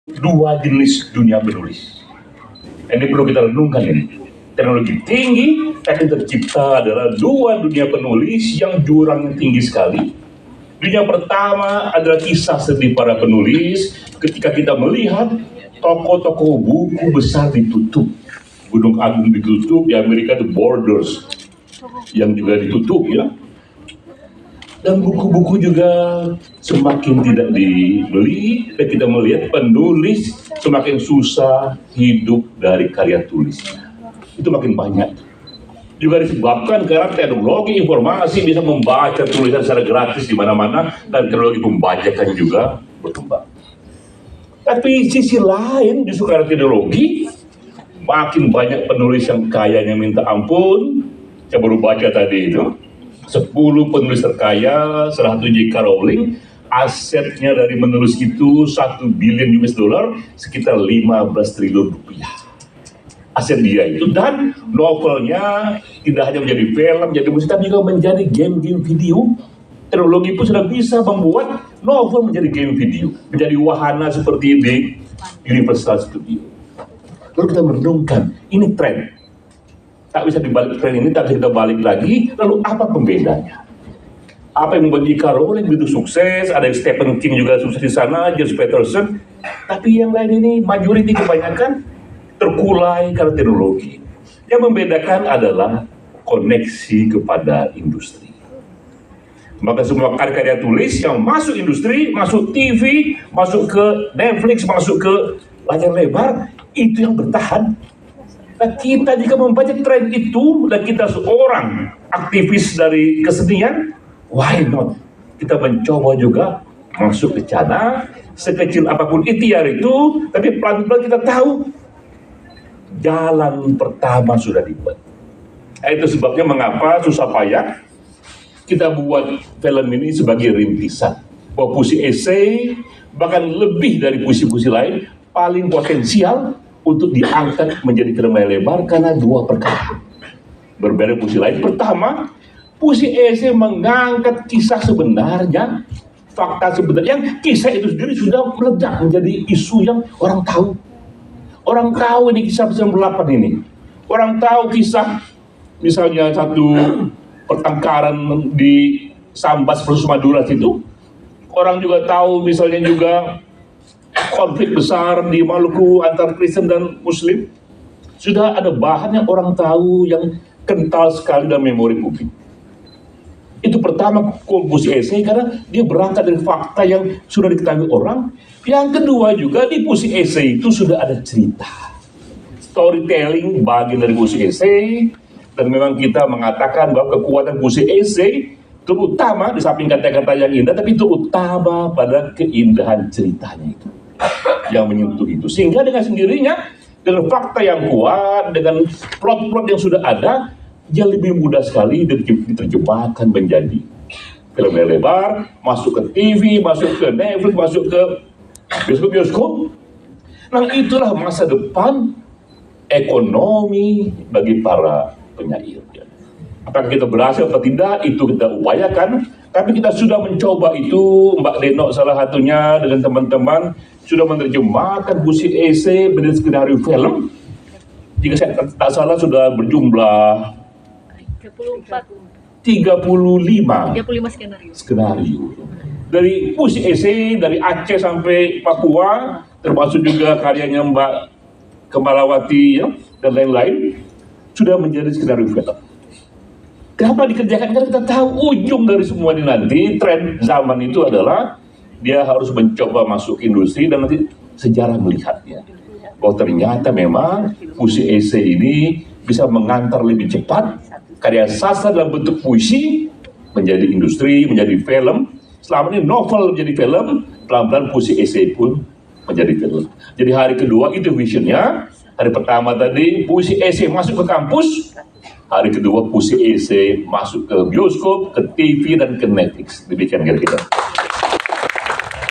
dua jenis dunia penulis. Ini perlu kita renungkan ini. Teknologi tinggi yang tercipta adalah dua dunia penulis yang jurangnya tinggi sekali. Dunia pertama adalah kisah sedih para penulis ketika kita melihat toko-toko buku besar ditutup. Gunung Agung ditutup, di Amerika The Borders yang juga ditutup ya. Dan buku-buku juga semakin tidak dibeli, dan kita melihat penulis semakin susah hidup dari karya tulisnya. Itu makin banyak. Juga disebabkan karena teknologi informasi bisa membaca tulisan secara gratis di mana-mana, dan teknologi pembajakan juga berkembang. Tapi sisi lain justru karena teknologi, makin banyak penulis yang kayanya minta ampun. Saya baru baca tadi itu. 10 penulis terkaya, salah satu J.K. Rowling, asetnya dari menulis itu 1 billion US dollar, sekitar 15 triliun rupiah. Aset dia itu, dan novelnya tidak hanya menjadi film, menjadi musik, tapi juga menjadi game-game video. Teknologi pun sudah bisa membuat novel menjadi game video, menjadi wahana seperti di Universal Studio. Lalu kita merenungkan, ini tren. Tak bisa dibalik tren ini, tak bisa kita balik lagi. Lalu apa pembedanya? Apa yang membuat J.K. Rowling begitu sukses? Ada Stephen King juga sukses di sana, James Patterson. Tapi yang lain ini, majority kebanyakan terkulai karena teknologi. Yang membedakan adalah koneksi kepada industri. Maka semua karya-karya tulis yang masuk industri, masuk TV, masuk ke Netflix, masuk ke layar lebar, itu yang bertahan. Nah, kita jika membaca tren itu dan kita seorang aktivis dari kesenian, why not? Kita mencoba juga masuk ke sana, sekecil apapun ikhtiar itu, tapi pelan-pelan kita tahu jalan pertama sudah dibuat. Itu sebabnya mengapa susah payah kita buat film ini sebagai rintisan. Bahwa puisi esai, bahkan lebih dari puisi-puisi lain, paling potensial untuk diangkat menjadi film layar lebar karena dua perkara. Berbeda puisi lain. Pertama, puisi esai mengangkat kisah sebenarnya, fakta sebenarnya, yang kisah itu sendiri sudah meledak menjadi isu yang orang tahu. Orang tahu ini kisah 98 ini. Orang tahu kisah misalnya satu pertengkaran di Sambas versus Madura itu. Orang juga tahu misalnya juga konflik besar di Maluku antara Kristen dan Muslim. Sudah ada bahan yang orang tahu yang kental sekali dalam memori publik. Itu pertama puisi esai karena dia berangkat dari fakta yang sudah diketahui orang. Yang kedua juga di puisi esai itu sudah ada cerita. Storytelling bagian dari puisi esai. Dan memang kita mengatakan bahwa kekuatan puisi esai terutama di samping kata-kata yang indah, tapi terutama pada keindahan ceritanya itu yang menyentuh itu. Sehingga dengan sendirinya, dengan fakta yang kuat, dengan plot-plot yang sudah ada, dia lebih mudah sekali diterjemahkan menjadi film lebar, masuk ke TV, masuk ke Netflix, masuk ke bioskop. Nah, itulah masa depan ekonomi bagi para penyair. Apakah kita berhasil atau tidak, itu kita upayakan. Tapi kita sudah mencoba itu, Mbak Denok salah satunya dengan teman-teman, sudah menerjemahkan puisi esai menjadi skenario film. Jika saya tak salah sudah berjumlah 35 skenario. Dari puisi esai, dari Aceh sampai Papua, termasuk juga karyanya Mbak Kemalawati ya, dan lain-lain, sudah menjadi skenario film. Kenapa dikerjakan? Karena kita tahu ujung dari semua ini nanti, tren zaman itu adalah dia harus mencoba masuk industri dan nanti sejarah melihatnya. Bahwa ternyata memang puisi esai ini bisa mengantar lebih cepat karya sastra dalam bentuk puisi menjadi industri, menjadi film. Selama ini novel menjadi film, pelan-pelan puisi esai pun menjadi film. Jadi hari kedua itu visionnya. Hari pertama tadi puisi esai masuk ke kampus. Hari kedua puisi esai masuk ke bioskop, ke TV, dan ke Netflix. Demikian kira-kira.